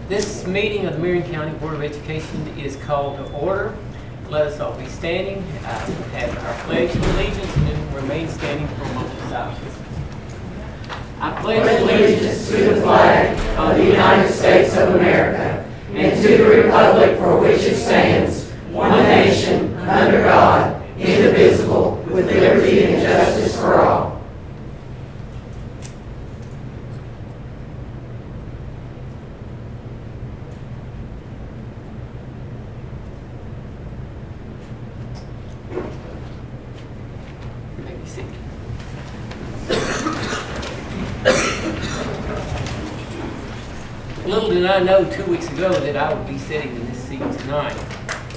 This meeting of the Marion County Board of Education is called to order. Let us all be standing, have our pledge of allegiance, and then remain standing for a moment of silence. I pledge allegiance to the flag of the United States of America and to the republic for which it stands, one nation, under God, indivisible, with liberty and justice for all. Little did I know 2 weeks ago that I would be sitting in this seat tonight.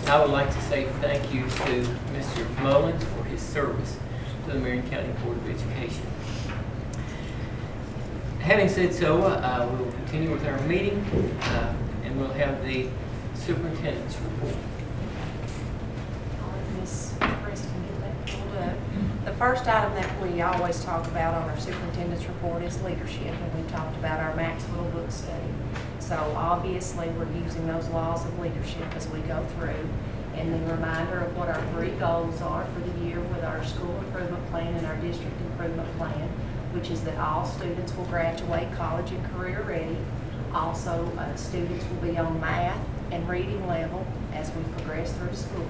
I would like to say thank you to Mr. Mullins for his service to the Marion County Board of Education. Having said so, we will continue with our meeting and we'll have the superintendent's report. Ms. Preston, get that pulled up. The first item that we always talk about on our superintendent's report is leadership, and we talked about our Maxwell book study. So obviously we're using those laws of leadership as we go through, and the reminder of what our 3 goals are for the year with our school improvement plan and our district improvement plan, which is that all students will graduate college and career ready. Also, students will be on math and reading level as we progress through school.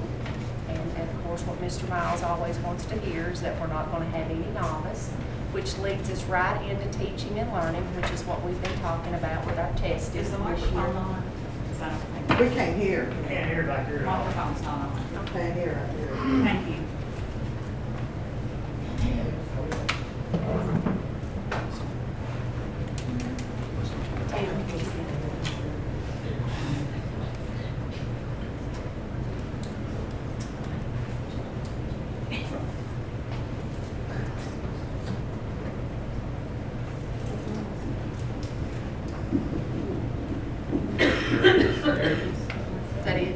And of course, what Mr. Miles always wants to hear is that we're not going to have any novice, which leads us right into teaching and learning, which is what we've been talking about with our testing Is the this year. microphone on? Is that okay? We can't hear. Can't hear back here. Microphone's not on. Can't hear out there. Thank you. Is that it?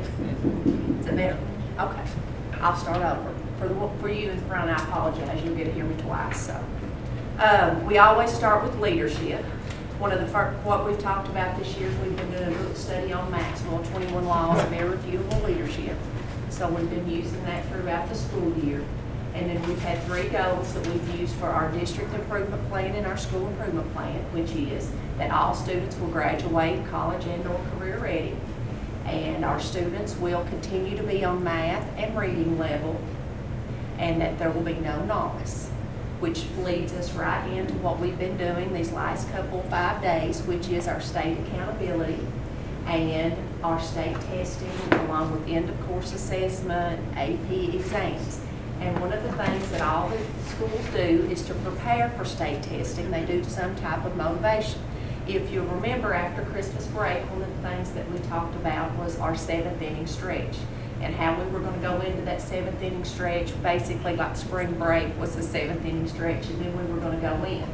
Is it better? Okay. I'll start over. For you and Brian, I apologize. You'll get to hear me twice. So, we always start with leadership. One of the first, what we've talked about this year is we've been doing a book study on Maxwell, 21 Laws of Irrefutable Leadership. So we've been using that throughout the school year. And then we've had 3 goals that we've used for our district improvement plan and our school improvement plan, which is that all students will graduate college and/or career ready, and our students will continue to be on math and reading level, and that there will be no novice, which leads us right into what we've been doing these last 5 days, which is our state accountability and our state testing, along with end of course assessment, AP exams. And one of the things that all the schools do is to prepare for state testing. They do some type of motivation. If you remember, after Christmas break, one of the things that we talked about was our 7th inning stretch and how we were going to go into that 7th inning stretch, basically like spring break was the 7th inning stretch, and then we were going to go in.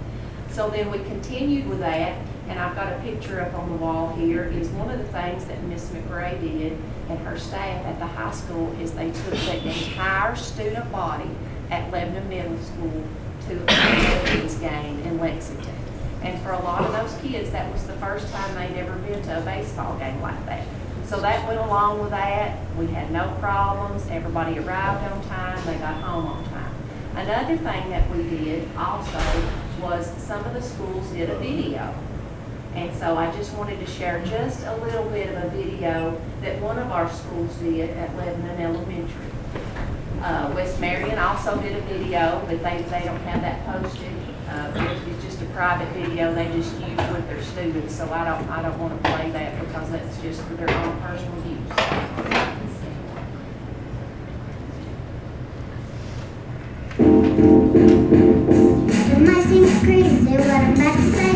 So then we continued with that, and I've got a picture up on the wall here, is one of the things that Miss McRae did and her staff at the high school is they took the entire student body at Lebanon Middle School to a Philippines game in Lexington. And for a lot of those kids, that was the first time they'd ever been to a baseball game like that. So that went along with that. We had no problems. Everybody arrived on time. They got home on time. Another thing that we did also was some of the schools did a video. And so I just wanted to share just a little bit of a video that one of our schools did at Lebanon Elementary. West Marion also did a video, but they don't have that posted. It's just a private video they just use with their students, so I don't want to play that because that's just for their own personal use. It might seem crazy what I'm about to say.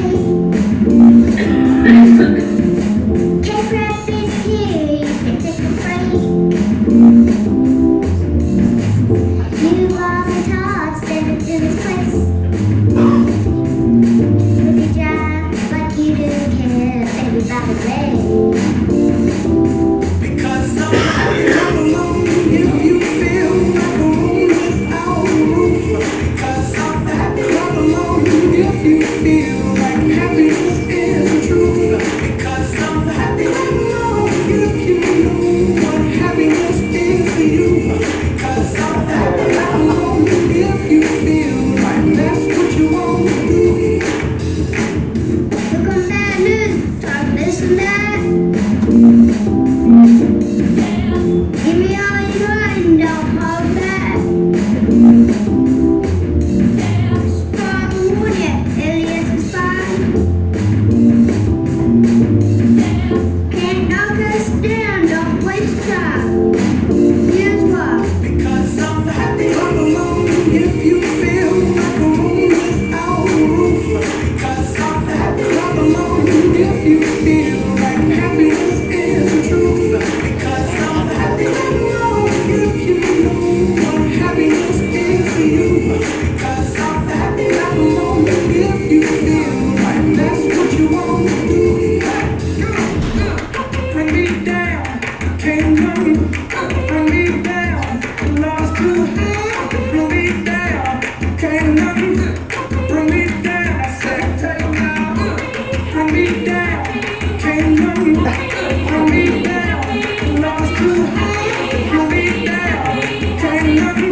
Can't grab this here, you can take a break. You've all been taught, stand in this place. With your job, like you do, care everybody play. Because somebody come along if you feel like a room without a roof. Because somebody come along if you feel like happiness is the truth. Because I'm happy. back. Give me all you got and don't hold back. Strong wood, yeah, Elias is fine. Can't knock us down, don't waste time. Here's why. Because I'm happy I'm alone if you feel like a room without a roof. Because I'm happy I'm alone if you feel like happiness is the truth. Because I'm happy I'm alone if you know what happiness is to you. Because I'm happy I'm alone if you feel like that's what you want to do. Bring me down, can't come. Bring me down, lost to hell. Bring me down, can't come. Bring me down, I said take now. Bring me down, can't come. Bring me down, lost to hell. Bring me down, can't come.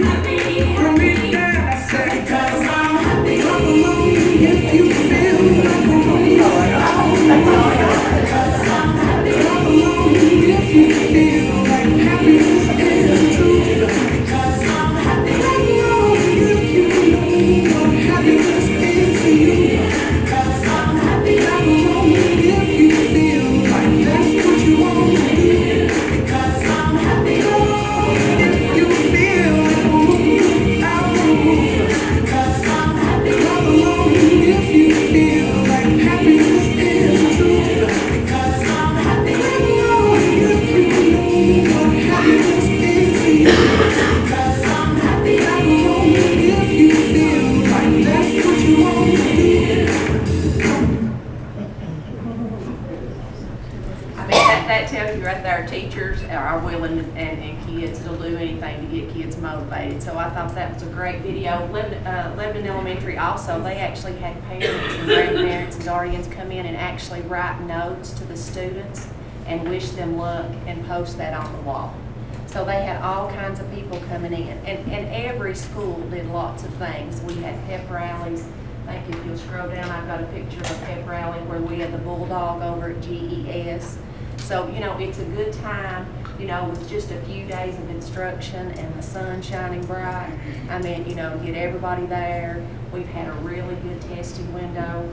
Bring me down, I said because I'm happy I'm alone. If you feel like a room because I'm happy I'm alone. If you feel like happiness is the truth. Because I'm happy I'm alone. If you know what happiness is to you. Because I'm happy I'm alone. If you feel like that's what you want to do. Because I'm happy I'm alone. If you feel like a room without a roof. Because I'm happy I'm alone. If you feel like happiness is the truth. Because I'm happy I'm alone. If you know what happiness is to you. Because I'm happy I'm alone. If you feel like that's what you want to do. I mean, that tells you right there, teachers are willing and kids will do anything to get kids motivated. So I thought that was a great video. Lebanon Elementary also, they actually had parents and grandparents and guardians come in and actually write notes to the students and wish them luck and post that on the wall. So they had all kinds of people coming in. And every school did lots of things. We had pep rallies. I think if you'll scroll down, I've got a picture of a pep rally where we had the Bulldog over at GES. So, you know, it's a good time, you know, with just a few days of instruction and the sun shining bright. I mean, you know, get everybody there. We've had a really good testing window.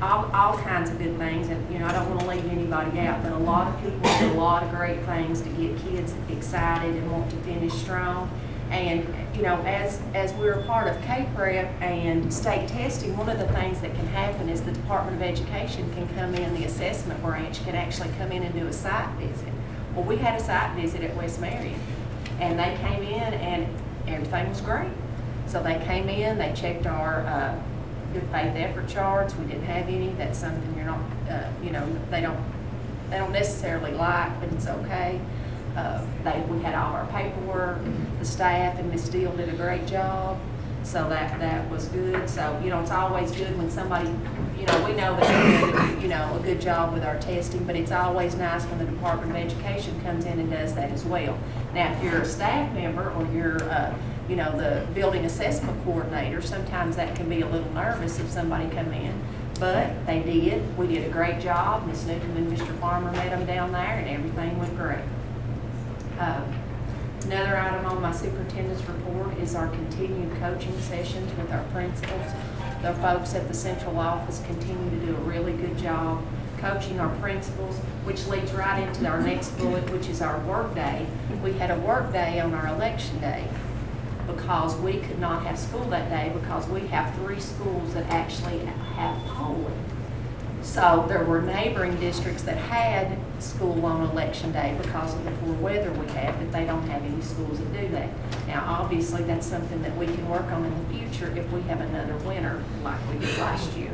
All kinds of good things, and you know, I don't want to leave anybody out, but a lot of people do a lot of great things to get kids excited and want to finish strong. And you know, as we're a part of K-Prep and state testing, one of the things that can happen is the Department of Education can come in, the assessment branch can actually come in and do a site visit. Well, we had a site visit at West Marion, and they came in and everything was great. So they came in, they checked our good faith effort charts. We didn't have any. That's something you're not, you know, they don't necessarily like, but it's okay. We had all our paperwork. The staff and Ms. Steele did a great job, so that was good. So you know, it's always good when somebody, you know, we know that we did, you know, a good job with our testing, but it's always nice when the Department of Education comes in and does that as well. Now, if you're a staff member or you're you know, the building assessment coordinator, sometimes that can be a little nervous if somebody come in, but they did. We did a great job. Ms. Newcomb and Mr. Farmer met them down there, and everything went great. Another item on my superintendent's report is our continued coaching sessions with our principals. The folks at the central office continue to do a really good job coaching our principals, which leads right into our next bullet, which is our work day. We had a work day on our election day because we could not have school that day because we have 3 schools that actually have polling. So there were neighboring districts that had school on election day because of the poor weather we had, but they don't have any schools that do that. Now, obviously, that's something that we can work on in the future if we have another winter like we did last year.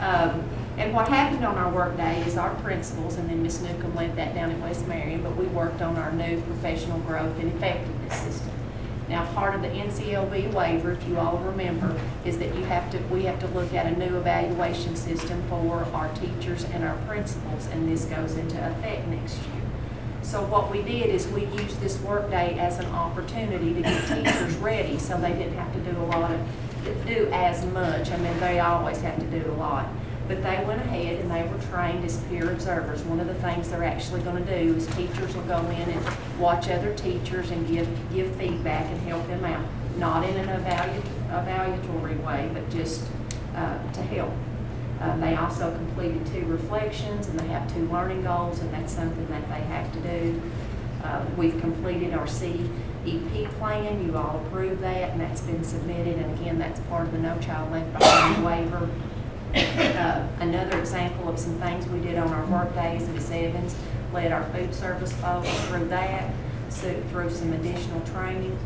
And what happened on our work day is our principals, and then Ms. Newcomb led that down at West Marion, but we worked on our new professional growth and effectiveness system. Now, part of the NCLB waiver, if you all remember, is that we have to look at a new evaluation system for our teachers and our principals, and this goes into effect next year. So what we did is we used this work day as an opportunity to get teachers ready, so they didn't have to do as much. I mean, they always have to do a lot. But they went ahead and they were trained as peer observers. One of the things they're actually going to do is teachers will go in and watch other teachers and give feedback and help them out. Not in an evaluatory way, but just to help. They also completed 2 reflections, and they have 2 learning goals, and that's something that they have to do. We've completed our CEP plan. You all approved that, and that's been submitted. And again, that's part of the No Child Left Behind waiver. Another example of some things we did on our work days at Miss Evans, led our food service folks through that, so through some additional training.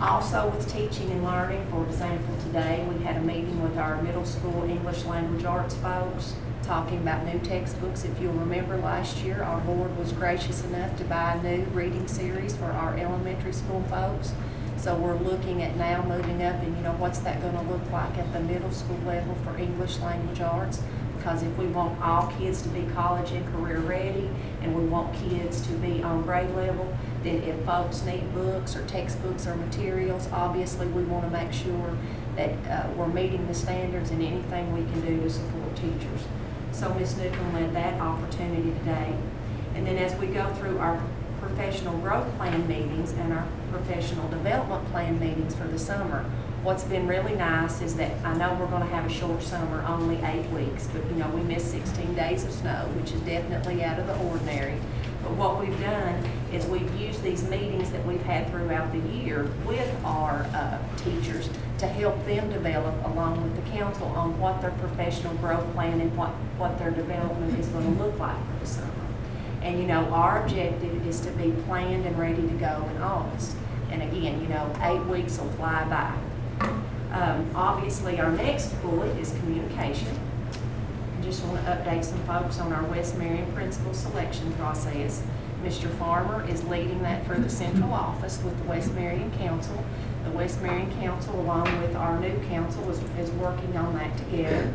Also with teaching and learning, for example, today we had a meeting with our middle school English language arts folks talking about new textbooks. If you'll remember last year, our board was gracious enough to buy a new reading series for our elementary school folks. So we're looking at now moving up and, what's that going to look like at the middle school level for English language arts? Because if we want all kids to be college and career ready, and we want kids to be on grade level, then if folks need books or textbooks or materials, obviously we want to make sure that we're meeting the standards and anything we can do to support teachers. So Ms. Newcomb led that opportunity today. And then as we go through our professional growth plan meetings and our professional development plan meetings for the summer, what's been really nice is that I know we're going to have a short summer, only 8 weeks, but we missed 16 days of snow, which is definitely out of the ordinary. But what we've done is we've used these meetings that we've had throughout the year with our teachers to help them develop, along with the council, on what their professional growth plan and what their development is going to look like for the summer. And our objective is to be planned and ready to go in August. And again, 8 weeks will fly by. Obviously, our next bullet is communication. I just want to update some folks on our West Marion principal selection process. Mr. Farmer is leading that through the central office with the West Marion Council. The West Marion Council, along with our new council, is working on that together.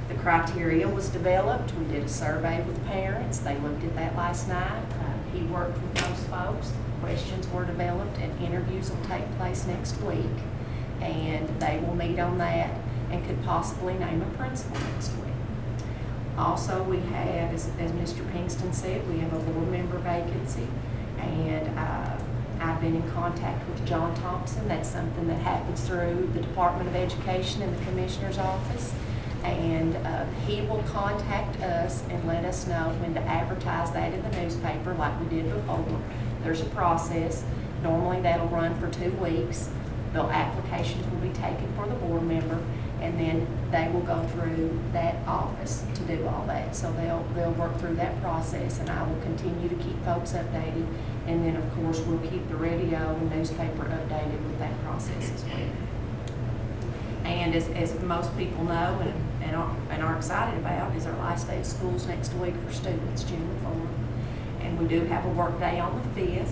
The criteria was developed. We did a survey with parents. They looked at that last night. He worked with those folks. Questions were developed, and interviews will take place next week. And they will meet on that and could possibly name a principal next week. Also, we have, as Mr. Pinkston said, we have a board member vacancy, and I've been in contact with John Thompson. That's something that happens through the Department of Education and the Commissioner's Office, and he will contact us and let us know when to advertise that in the newspaper like we did before. There's a process. Normally that'll run for 2 weeks. The applications will be taken for the board member, and then they will go through that office to do all that. So they'll work through that process, and I will continue to keep folks updated. And then, of course, we'll keep the radio and newspaper updated with that process as well. And as most people know and are excited about, is our last day of school's next week for students, June the 4th. And we do have a work day on the 5th.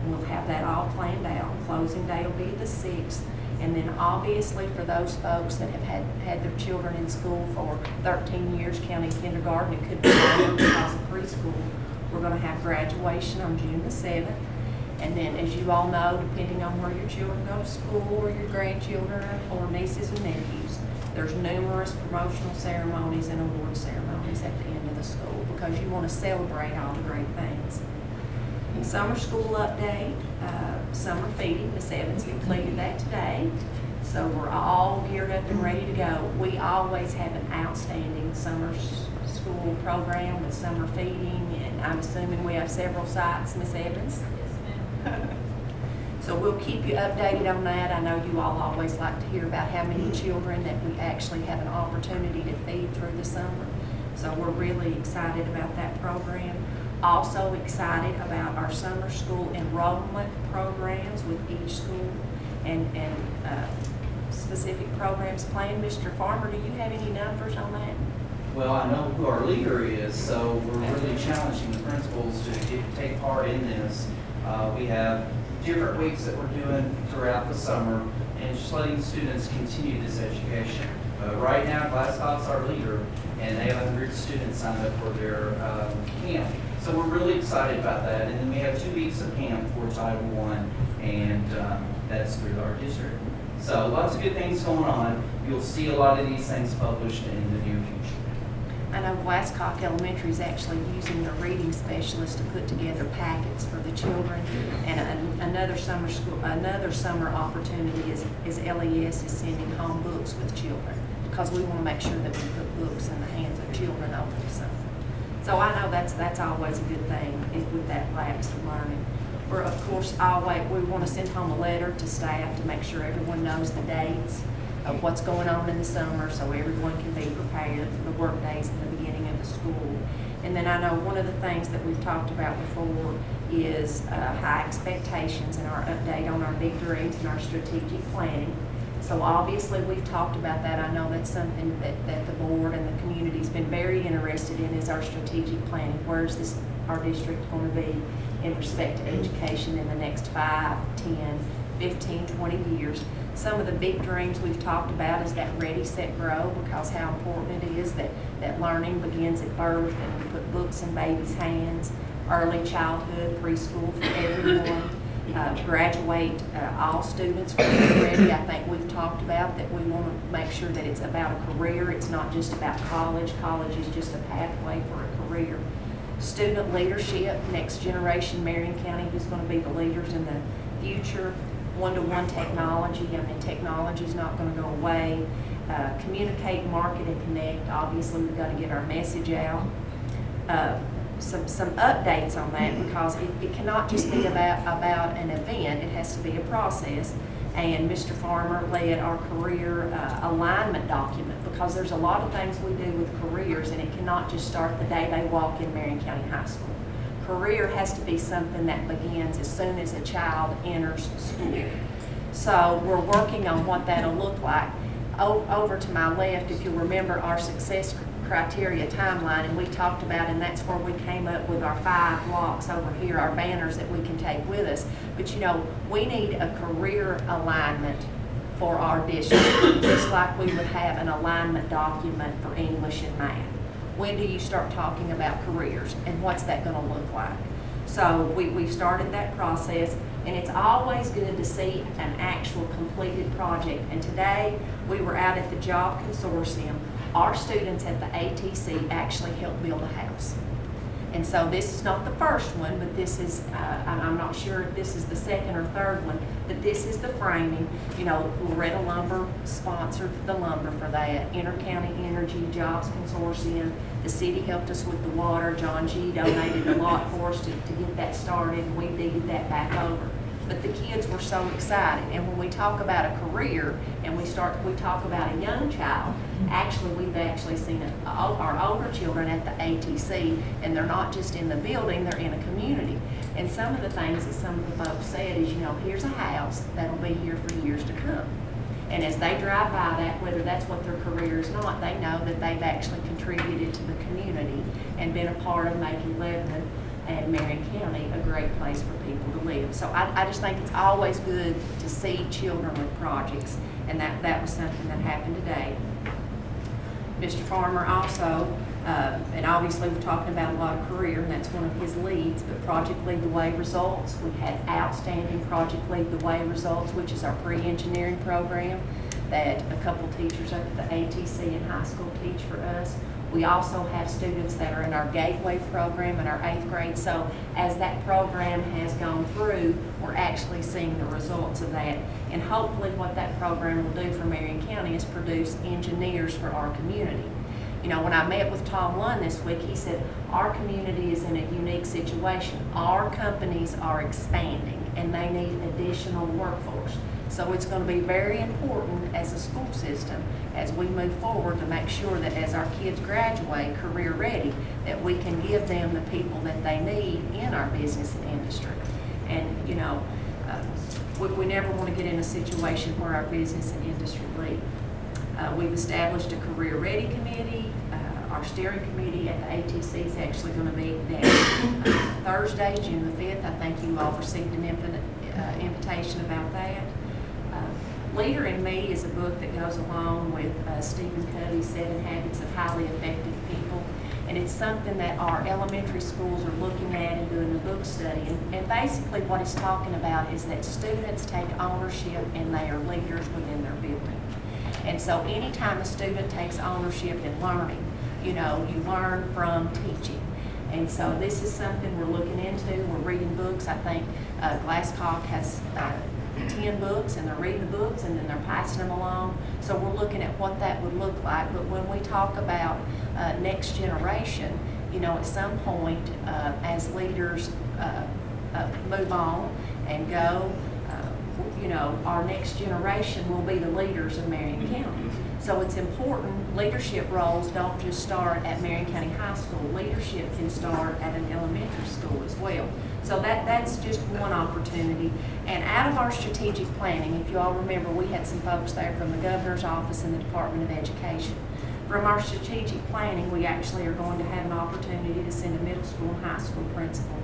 And we'll have that all planned out. Closing day will be the 6th. And then obviously for those folks that have had their children in school for 13 years, counting kindergarten, it could be longer because of preschool, we're going to have graduation on June the 7th. And then, as you all know, depending on where your children go to school or your grandchildren or nieces and nephews, there's numerous promotional ceremonies and award ceremonies at the end of the school because you want to celebrate all the great things. Summer school update, summer feeding, Miss Evans completed that today. So we're all geared up and ready to go. We always have an outstanding summer school program with summer feeding, and I'm assuming we have several sites, Miss Evans? Yes, ma'am. So we'll keep you updated on that. I know you all always like to hear about how many children that we actually have an opportunity to feed through the summer. So we're really excited about that program. Also excited about our summer school enrollment programs with each school and specific programs planned. Mr. Farmer, do you have any numbers on that? Well, I know who our leader is, so we're really challenging the principals to take part in this. We have different weeks that we're doing throughout the summer and just letting students continue this education. Right now, Glasgow's our leader, and they have 100 students signed up for their camp. So we're really excited about that. And then we have 2 weeks of camp for Title I, and that's through our district. So lots of good things going on. You'll see a lot of these things published in the near future. I know Glasscock Elementary is actually using the reading specialist to put together packets for the children. And another summer opportunity is LES is sending home books with children, because we want to make sure that we put books in the hands of children over the summer. So I know that's always a good thing, is with that lapse of learning. We're, of course, we want to send home a letter to staff to make sure everyone knows the dates of what's going on in the summer, so everyone can be prepared for the work days in the beginning of the school. And then I know one of the things that we've talked about before is high expectations and our update on our big dreams and our strategic planning. So obviously we've talked about that. I know that's something that the board and the community's been very interested in, is our strategic planning. Where's our district going to be in respect to education in the next 5, 10, 15, 20 years. Some of the big dreams we've talked about is that ready, set, grow, because how important it is that learning begins at birth, and we put books in babies' hands, early childhood, preschool for everyone, graduate all students career ready. I think we've talked about that we want to make sure that it's about a career. It's not just about college. College is just a pathway for a career. Student leadership, next generation Marion County, who's going to be the leaders in the future. One-to-one technology. I mean, technology is not going to go away. Communicate, market, and connect. Obviously, we've got to get our message out. Some updates on that, because it cannot just be about an event. It has to be a process. And Mr. Farmer led our career alignment document, because there's a lot of things we do with careers, and it cannot just start the day they walk in Marion County High School. Career has to be something that begins as soon as a child enters school. So we're working on what that'll look like. Over to my left, if you remember our success criteria timeline, and we talked about, and that's where we came up with our 5 blocks over here, our banners that we can take with us. But you know, we need a career alignment for our district, just like we would have an alignment document for English and math. When do you start talking about careers, and what's that going to look like? So we've started that process, and it's always good to see an actual completed project. And today we were out at the Job Consortium. Our students at the ATC actually helped build a house. And so this is not the first one, but this is, I'm not sure if this is the second or third one, but this is the framing. You know, Loretta Lumber sponsored the lumber for that. Intercounty Energy, Jobs Consortium, the city helped us with the water. John G. donated a lot for us to get that started. We needed that back over. But the kids were so excited. And when we talk about a career and we talk about a young child, actually we've actually seen our older children at the ATC, and they're not just in the building, they're in a community. And some of the things that some of the folks said is, you know, here's a house that'll be here for years to come. And as they drive by that, whether that's what their career is not, they know that they've actually contributed to the community and been a part of making Lebanon and Marion County a great place for people to live. So I just think it's always good to see children with projects, and that was something that happened today. Mr. Farmer also, and obviously we're talking about a lot of career, and that's one of his leads, but Project Lead the Way results. We had outstanding Project Lead the Way results, which is our pre-engineering program that a couple teachers up at the ATC and high school teach for us. We also have students that are in our Gateway program in our 8th grade. So as that program has gone through, we're actually seeing the results of that. And hopefully what that program will do for Marion County is produce engineers for our community. You know, when I met with Tom Lund this week, he said, our community is in a unique situation. Our companies are expanding and they need additional workforce. So it's going to be very important as a school system as we move forward to make sure that as our kids graduate career ready, that we can give them the people that they need in our business and industry. And, you know, we never want to get in a situation where our business and industry leave. We've established a career ready committee. Our steering committee at the ATC is actually going to be next Thursday, June the 5th. I think you all received an invitation about that. Leader in Me is a book that goes along with Stephen Covey's 7 Habits of Highly Effective People. And it's something that our elementary schools are looking at and doing a book study. And basically what it's talking about is that students take ownership and they are leaders within their building. And so anytime a student takes ownership in learning, you know, you learn from teaching. And so this is something we're looking into. We're reading books. I think Glasscock has 10 books, and they're reading the books and then they're passing them along. So we're looking at what that would look like. But when we talk about next generation, you know, at some point as leaders move on and go, you know, our next generation will be the leaders of Marion County. So it's important, leadership roles don't just start at Marion County High School. Leadership can start at an elementary school as well. So that's just one opportunity. And out of our strategic planning, if you all remember, we had some folks there from the governor's office and the Department of Education. From our strategic planning, we actually are going to have an opportunity to send a middle school and high school principal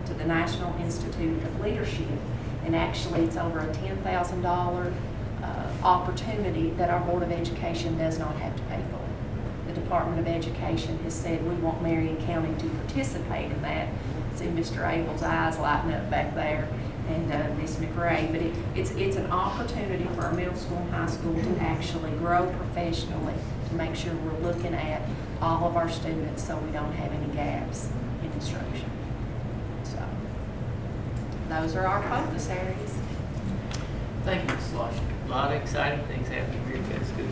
to the National Institute of Leadership. And actually, it's over a $10,000 opportunity that our Board of Education does not have to pay for. The Department of Education has said we want Marion County to participate in that. See Mr. Abel's eyes lighting up back there, and Ms. McRae. But it's an opportunity for our middle school and high school to actually grow professionally, to make sure we're looking at all of our students so we don't have any gaps in instruction. So those are our focus areas. Thank you, Ms. Washington. A lot of exciting things happening here at that school.